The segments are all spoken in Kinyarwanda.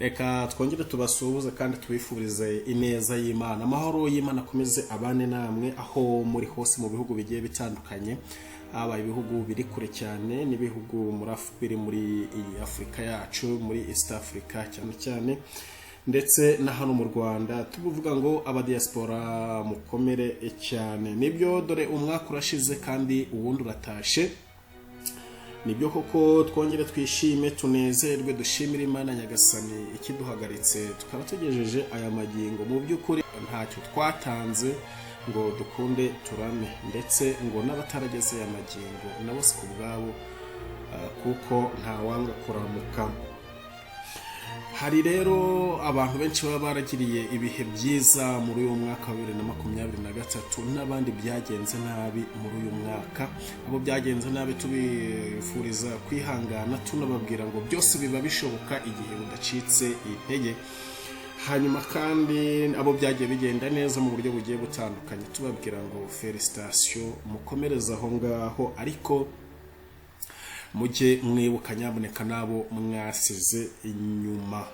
Reka twongere tubasuhuze kandi tubifurize ineza y'Imana, amahoro y'Imana akomeze abane namwe aho muri hose mu bihugu bigiye bitandukanye, aba ibihugu biri kure cyane n'ibihugu biri muri Afrika yacu, muri East Africa cyane cyane, ndetse na hano mu Rwanda. Tuvuga ngo abadiaspora mukomere cyane. Nibyo dore umwaka urashize kandi uwundi uratashe. Nibyo koko twongere twishime tunezerwe dushimira Imana Nyagasani ikiduhagaritse tukaba tugejeje aya magingo. Mu by'ukuri ntacyo twatanze ngo dukunde turame, ndetse ngo n'abatarageze aya magingo nabo si kubwabo, kuko nta wanga kuramuka. Hari rero abantu benshi baba baragiriye ibihe byiza muri uyu mwaka wa 2023 n'abandi byagenze nabi muri uyu mwaka. Abo byagenze nabi tubifuriza kwihangana, tunababwira ngo byose biba bishoboka igihe udacitse intege. Hanyuma kandi abo byagiye bigenda neza mu buryo bugiye butandukanye tubabwira ngo felicitation, mukomereza aho ngaho, ariko mujye mwibuka nyaboneka nabo mwasize inyuma.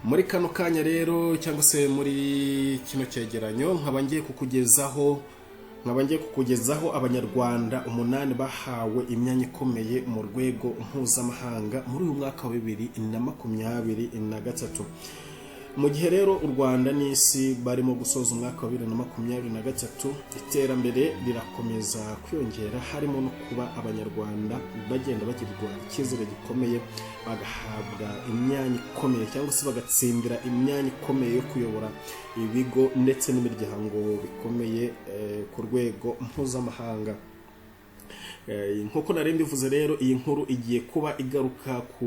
Muri kano kanya rero cyangwa se muri kino cyegeranyo nkaba ngiye kukugezaho Abanyarwanda 8 bahawe imyanya ikomeye mu rwego mpuzamahanga muri uyu mwaka wa 2023. Mu gihe rero u Rwanda n'isi barimo gusoza umwaka wa 2023, iterambere rirakomeza kwiyongera, harimo no kuba Abanyarwanda bagenda bagirirwa icyizere gikomeye, bagahabwa imyanya ikomeye cyangwa se bagatsindira imyanya ikomeye yo kuyobora ibigo ndetse n'imiryango bikomeye ku rwego mpuzamahanga. Nk'uko nari mbivuze rero, iyi nkuru igiye kuba igaruka ku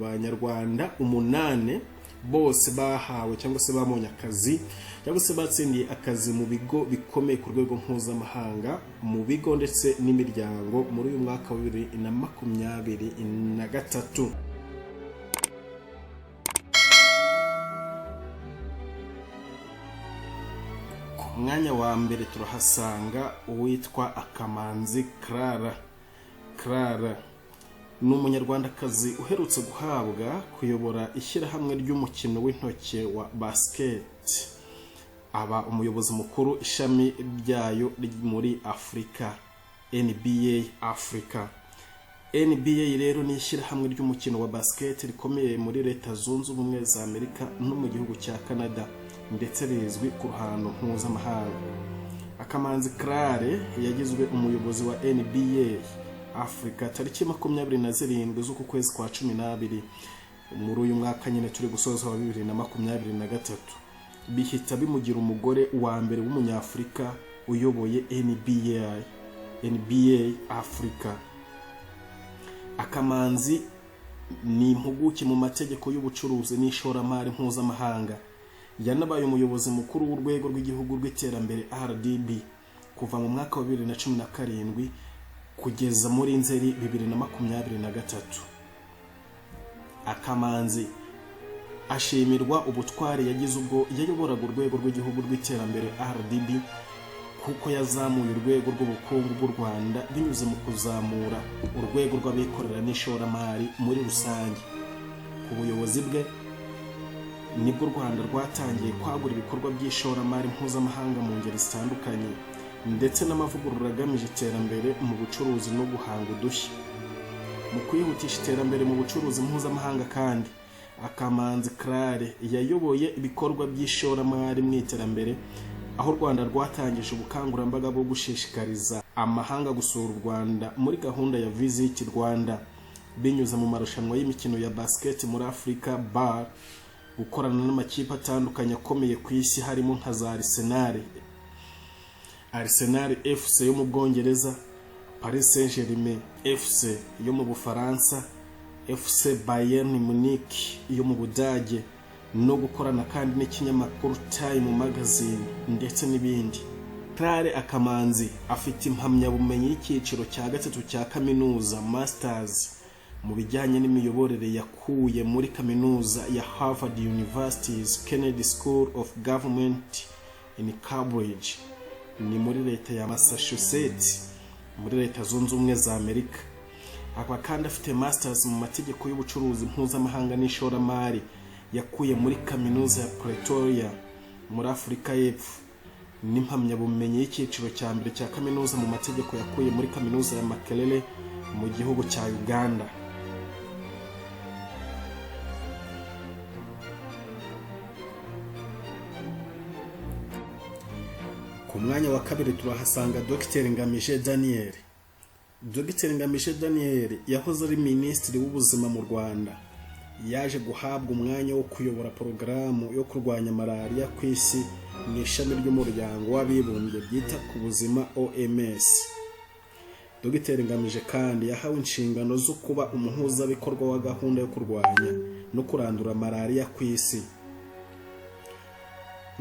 Banyarwanda 8 bose bahawe cyangwa se bamonye akazi cyangwa se batsindiye akazi mu bigo bikomeye ku rwego mpuzamahanga, mu bigo ndetse n'imiryango muri uyu mwaka wa 2023. Ku mwanya wa mbere turahasanga uwitwa Akamanzi Clara. Ni umunyarwandakazi uherutse guhabwa kuyobora ishyirahamwe ry'umukino w'intoki wa basket, aba umuyobozi mukuru ishami ryayo muri Afrika, NBA Africa. NBA rero ni ishyirahamwe ry'umukino wa basket rikomeye muri Leta Zunze Ubumwe za Amerika no mu gihugu cya Canada, ndetse rizwi ku ruhando mpuzamahanga. Akamanzi Clare yagizwe umuyobozi wa NBA Africa tariki 27 z'uku kwezi kwa 12 muri uyu mwaka nyine turi gusoza wa 2023. Bihita bimugira umugore wa mbere w'umunyafrika uyoboye NBA Africa. Akamanzi ni impuguke mu mategeko y'ubucuruzi n'ishoramari mpuzamahanga. Yanabaye umuyobozi mukuru w'urwego rw'igihugu rw'iterambere RDB kuva mu mwaka wa 2017 kugeza muri Nzeri 2023. Akamanzi ashimirwa ubutwari yagize ubwo yayoboraga urwego rw'igihugu rw'iterambere RDB, kuko yazamuye urwego rw'ubukungu bw'u Rwanda binyuze mu kuzamura urwego rw'abikorera n'ishoramari muri rusange. Ku buyobozi bwe nibwo u Rwanda rwatangiye kwagura ibikorwa by'ishoramari mpuzamahanga mu ngeri zitandukanye, ndetse n'amavugurura agamije iterambere mu bucuruzi no guhanga udushya. Mu kwihutisha iterambere mu bucuruzi mpuzamahanga kandi, Akamanzi Clare yayoboye ibikorwa by'ishoramari mu iterambere, aho u Rwanda rwatangije ubukangurambaga bwo gushishikariza amahanga gusura u Rwanda muri gahunda ya Visit Rwanda, binyuze mu marushanwa y'imikino ya basket muri Africa bar, gukorana n'amakipe atandukanye akomeye ku isi harimo nka za Arsenal FC yo mu Bwongereza, Paris Saint-Germain FC yo mu Bufaransa, FC Bayern Munich yo mu Budage, no gukorana kandi n'ikinyamakuru Time Magazine ndetse n'ibindi. Clare Akamanzi afite impamyabumenyi y'icyiciro cya 3 cya kaminuza Masters mu bijyanye n'imiyoborere yakuye muri kaminuza ya Harvard University's Kennedy School of Government in Cambridge, ni muri leta ya Massachusetts muri Leta Zunze Ubumwe za Amerika. akaba kandi afite masters mu mategeko y'ubucuruzi mpuzamahanga n'ishoramari yakuye muri kaminuza ya Pretoria muri Afurika y'Epfo, n'impamyabumenyi y'icyiciro cya mbere cya kaminuza mu mategeko yakuye muri kaminuza ya Makerere mu gihugu cya Uganda. Ku mwanya wa kabiri turahasanga Dr Ngamije Daniel. Dr Ngamije Daniel yahoze ari minisitiri w'ubuzima mu Rwanda. Yaje guhabwa umwanya wo kuyobora porogaramu yo kurwanya malaria ku isi mu ishami ry'umuryango w'abibumbye byita ku buzima OMS. Dr Ngamije kandi yahawe inshingano zo kuba umuhuzabikorwa wa gahunda yo kurwanya no kurandura malaria ku isi.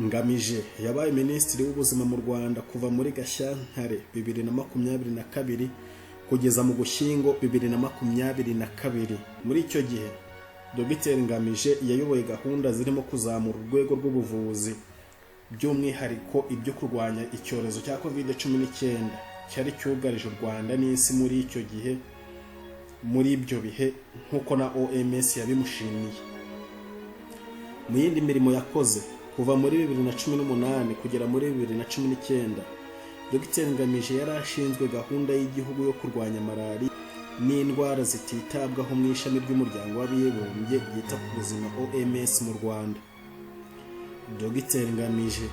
Ngamije yabaye minisitiri w'ubuzima mu Rwanda kuva muri Gashyantare 2022 kugeza mu Gushyingo 2022. Muri icyo gihe Dr Ngamije yayoboye gahunda zirimo kuzamura urwego rw'ubuvuzi, by'umwihariko ibyo kurwanya icyorezo cya COVID-19 cyari cyugarije u Rwanda n'isi muri icyo gihe. Muri ibyo bihe nk'uko na OMS yabimushimiye. Mu yindi mirimo yakoze kuva muri 2018 kugera muri 2019, Dr Ngamije yari ashinzwe gahunda y'igihugu yo kurwanya malaria n'indwara zititabwaho mu ishami ry'umuryango w'abibumbye byita ku buzima OMS mu Rwanda. Dr Ngamije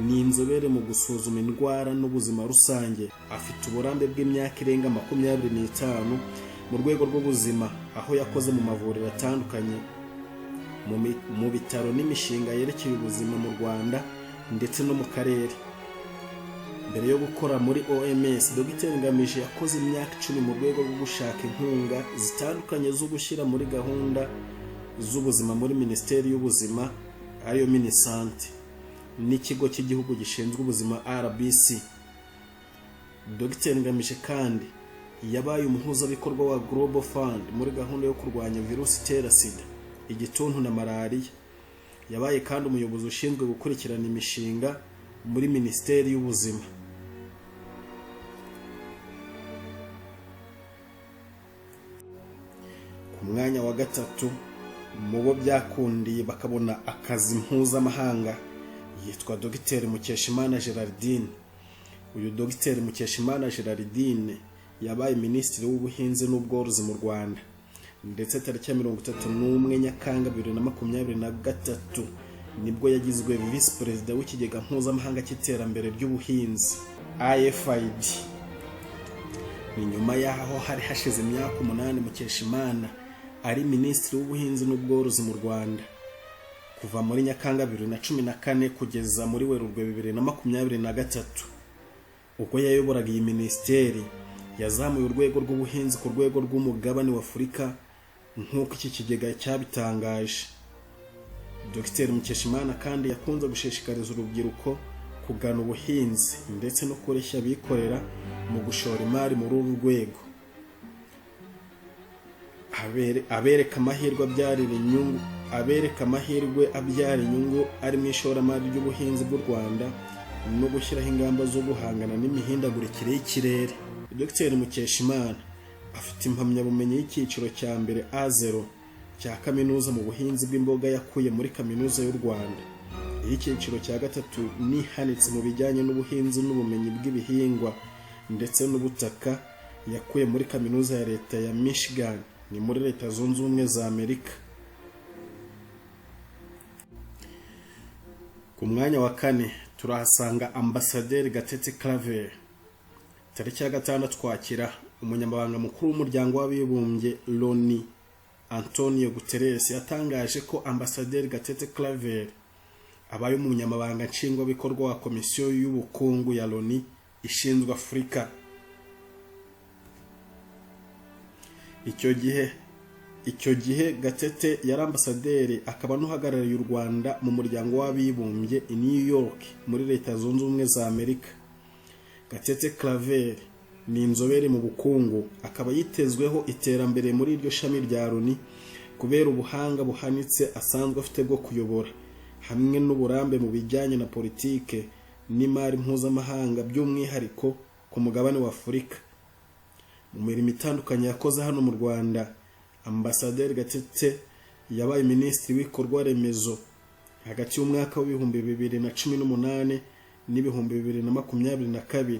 ni inzobere mu gusuzuma indwara n'ubuzima rusange, afite uburambe bw'imyaka irenga 25 mu rwego rw'ubuzima, aho yakoze mu mavuriro atandukanye, mu bitaro n'imishinga yerekeye ubuzima mu Rwanda ndetse no mu karere. Mbere yo gukora muri OMS, Dr Ngamije yakoze imyaka 10 mu rwego rwo gushaka inkunga zitandukanye zo gushyira muri gahunda z'ubuzima muri Minisiteri y'Ubuzima ariyo Minisante n'ikigo cy'igihugu gishinzwe ubuzima RBC. Dr Ngamije kandi yabaye umuhuzabikorwa wa Global Fund muri gahunda yo kurwanya virusi itera sida, igituntu na malaria. Yabaye kandi umuyobozi ushinzwe gukurikirana imishinga muri Minisiteri y'Ubuzima. Ku mwanya wa gatatu mu bo byakundiye bakabona akazi mpuzamahanga yitwa Dr Mukeshimana Gerardine. Uyu Dr Mukeshimana Gerardine yabaye minisitiri w'ubuhinzi n'ubworozi mu Rwanda, ndetse tariki ya 31 Nyakanga 2023 nibwo yagizwe vice perezida w'ikigega mpuzamahanga cy'iterambere ry'ubuhinzi IFID. Ni nyuma yaho hari hashize imyaka 8 Mukeshimana ari minisitiri w'ubuhinzi n'ubworozi mu Rwanda, kuva muri Nyakanga 2014 kugeza muri Werurwe 2023. Ubwo yayoboraga iyi minisiteri yazamuye urwego rw'ubuhinzi ku rwego rw'umugabane wa Afurika nk'uko iki kigega cyabitangaje. Dr Mukeshimana kandi yakunze gushishikariza urubyiruko kugana ubuhinzi ndetse no kureshya abikorera mu gushora imari muri uru rwego, abereka amahirwe abyara inyungu ari mu ishoramari ry'ubuhinzi bw'u Rwanda no gushyiraho ingamba zo guhangana n'imihindagurikire y'ikirere. Dr Mukeshimana afite impamyabumenyi y'icyiciro cya mbere A0 cya kaminuza mu buhinzi bw'imboga yakuye muri kaminuza y'u Rwanda. Icyiciro cya gatatu ni hanitse mu bijyanye n'ubuhinzi n'ubumenyi bw'ibihingwa ndetse n'ubutaka yakuye muri kaminuza ya leta ya Michigan ni muri Leta Zunze Ubumwe za Amerika. Ku mwanya wa kane turahasanga Ambasaderi Gatete Claver. Tariki ya 6 Ukwakira umunyamabanga mukuru w'umuryango w'abibumbye Loni Antonio Guterres yatangaje ko Ambasaderi Gatete Claver abaye umunyamabanga nshingwabikorwa wa komisiyo y'ubukungu ya Loni ishinzwe Afurika. Icyo gihe Gatete yari ambasaderi akaba n'uhagarariye u Rwanda mu muryango w'abibumbye i New York muri Leta Zunze Ubumwe za Amerika. Gatete Claver ni inzobere mu bukungu, akaba yitezweho iterambere muri iryo shami rya Loni kubera ubuhanga buhanitse asanzwe afite bwo kuyobora, hamwe n'uburambe mu bijyanye na politike n'imari mpuzamahanga by'umwihariko ku mugabane wa Afurika. mu mirimo itandukanye yakoze hano mu Rwanda. Ambasaderi Gatete yabaye minisitiri w'ibikorwa remezo hagati y'umwaka w'ibihumbi 2018 n'ibihumbi 2022.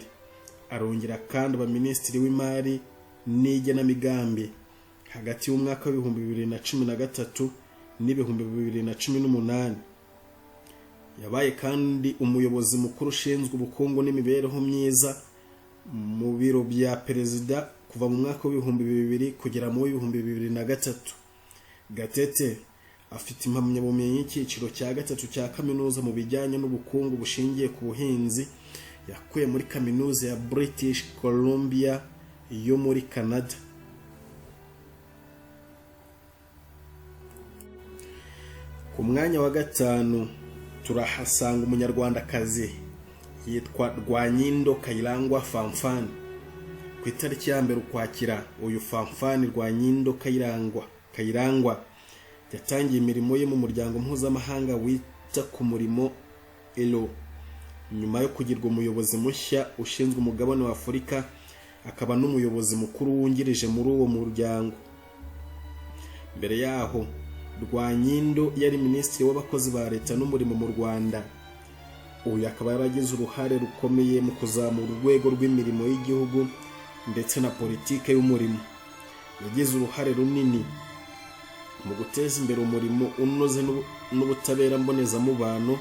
Arongera kandi aba minisitiri w'imari n'igenamigambi hagati y'umwaka w'ibihumbi 2013 n'ibihumbi 2018. Yabaye kandi umuyobozi mukuru ushinzwe ubukungu n'imibereho myiza mu biro bya perezida kuva mu mwaka w'ibihumbi 2000 kugera mu w'ibihumbi 2003. Gatete afite impamyabumenyi y'icyiciro cya gatatu cya kaminuza mu bijyanye n'ubukungu bushingiye ku buhinzi yakuye muri kaminuza ya British Columbia yo muri Canada. Ku mwanya wa gatanu turahasanga umunyarwandakazi yitwa Rwanyindo Kayirangwa Fanfan. Ku itariki ya 1 Ukwakira uyu Fanfan Rwanyindo Kayirangwa yatangiye imirimo ye mu muryango mpuzamahanga wita ku murimo ILO, nyuma yo kugirwa umuyobozi mushya ushinzwe umugabane wa Afurika, akaba n'umuyobozi mukuru wungirije muri uwo muryango. Mbere yaho Rwanyindo yari minisitiri w'abakozi ba leta n'umurimo mu Rwanda. Uyu akaba yaragize uruhare rukomeye mu kuzamura urwego rw'imirimo y'igihugu ndetse na politike y'umurimo. Yagize uruhare runini mu guteza imbere umurimo unoze n'ubutabera mbonezamubano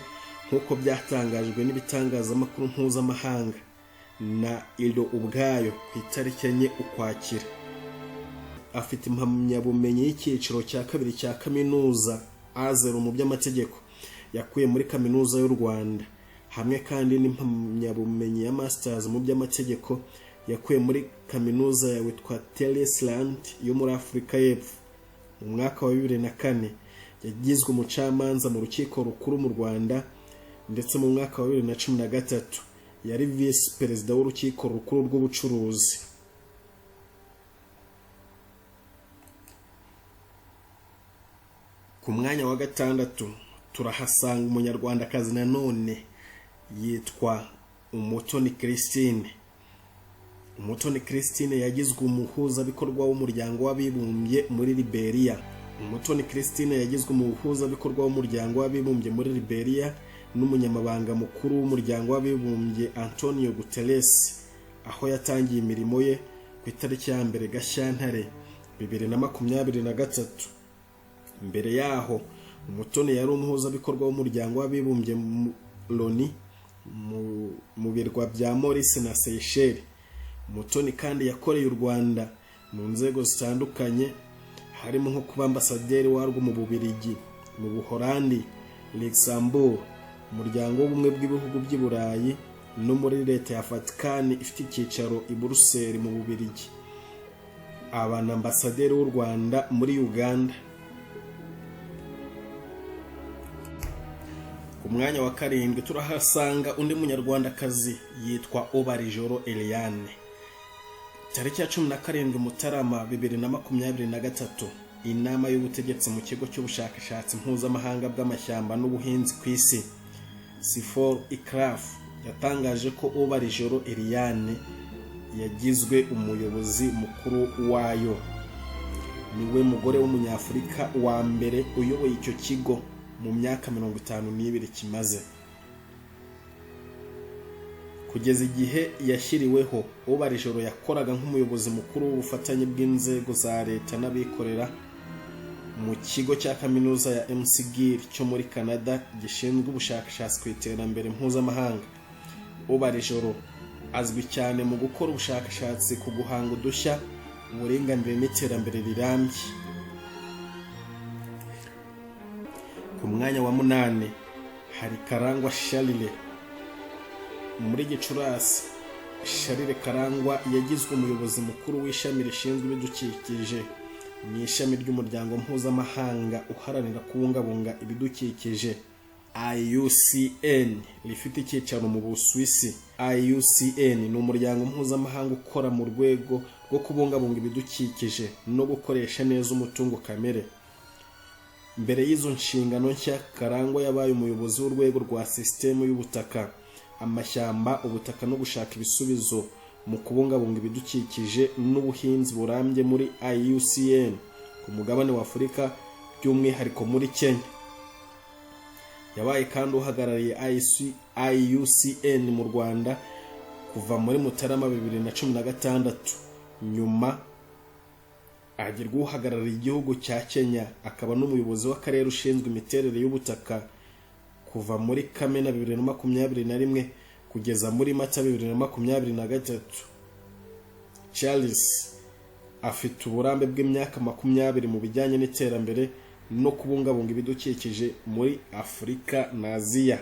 nk'uko byatangajwe n'ibitangazamakuru mpuzamahanga na ILO ubwayo ku itariki 4 Ukwakira. Afite impamyabumenyi y'icyiciro cya 2 cya kaminuza A0 mu by'amategeko yakuye muri kaminuza y'u Rwanda, hamwe kandi n'impamyabumenyi ya masters mu by'amategeko yakuye muri kaminuza ya Witwatersrand yo muri Afurika y'Epfo. Mu mwaka wa 2004 yagizwe umucamanza mu rukiko rukuru mu Rwanda, ndetse mu mwaka wa 2013 yari vice perezida w'urukiko rukuru rw'ubucuruzi. Ku mwanya wa gatandatu turahasanga umunyarwandakazi nanone yitwa Umutoni Christine. Umutoni Christine yagizwe umuhuzabikorwa w'umuryango w'abibumbye muri Liberia. Umutoni Christine yagizwe umuhuzabikorwa w'umuryango w'abibumbye muri Liberia n'umunyamabanga mukuru w'umuryango w'abibumbye Antonio Guterres, aho yatangiye imirimo ye ku itariki ya 1 Gashyantare 2023. Mbere yaho Umutoni yari umuhuzabikorwa w'umuryango w'abibumbye Loni mu birwa bya Maurice na Seychelles. Umutoni kandi yakoreye u Rwanda mu nzego zitandukanye, harimo nko kuba ambasaderi warwo mu Bubiligi, mu Buholandi, Luxembourg, umuryango w'ubumwe bw'ibihugu by'i Burayi no muri leta ya Vatican ifite icyicaro i Brussels mu Bubiligi. Abana ambasaderi w'u Rwanda muri Uganda. Ku mwanya wa 7 turahasanga undi munyarwandakazi yitwa Obarijoro Eliane. Tariki ya 17 Mutarama 2023 inama y'ubutegetsi mu kigo cy'ubushakashatsi mpuzamahanga bw'amashyamba n'ubuhinzi ku isi C4 ICRAF yatangaje ko Obarijoro Eliane yagizwe umuyobozi mukuru wayo. Niwe mugore w'umunyafurika wa mbere uyoboye icyo kigo mu myaka 52 kimaze. Kugeza igihe yashyiriweho, Obarijoro yakoraga nk'umuyobozi mukuru w'ubufatanye bw'inzego za leta n'abikorera mu kigo cya kaminuza ya McGill cyo muri Canada gishinzwe ubushakashatsi ku iterambere mpuzamahanga. Obarijoro azwi cyane mu gukora ubushakashatsi ku guhanga udushya, uburinganire n'iterambere rirambye. Ku mwanya wa 8 hari Karangwa Charles. Muri Gicurasi, Charles Karangwa yagizwe umuyobozi mukuru w'ishami rishinzwe ibidukikije mu ishami ry'umuryango mpuzamahanga uharanira kubungabunga ibidukikije IUCN rifite icyicaro mu Busuwisi. IUCN ni umuryango mpuzamahanga ukora mu rwego rwo kubungabunga ibidukikije no gukoresha neza umutungo kamere. Mbere y'izo nshingano nshya, Karangwa yabaye umuyobozi w'urwego rwa sisitemu y'ubutaka, amashyamba, ubutaka no gushaka ibisubizo mu kubungabunga ibidukikije n'ubuhinzi burambye muri IUCN ku mugabane wa Afurika, by'umwihariko muri Kenya. Yabaye kandi uhagarariye IUCN mu Rwanda kuva muri Mutarama 2016. Nyuma agirwa uhagarariye igihugu cya Kenya, akaba n'umuyobozi w'akarere ushinzwe imiterere y'ubutaka kuva muri Kamena 2021 kugeza muri Mata 2023. Charles afite uburambe bw'imyaka 20 mu bijyanye n'iterambere no kubungabunga ibidukikije muri Afurika na Aziya.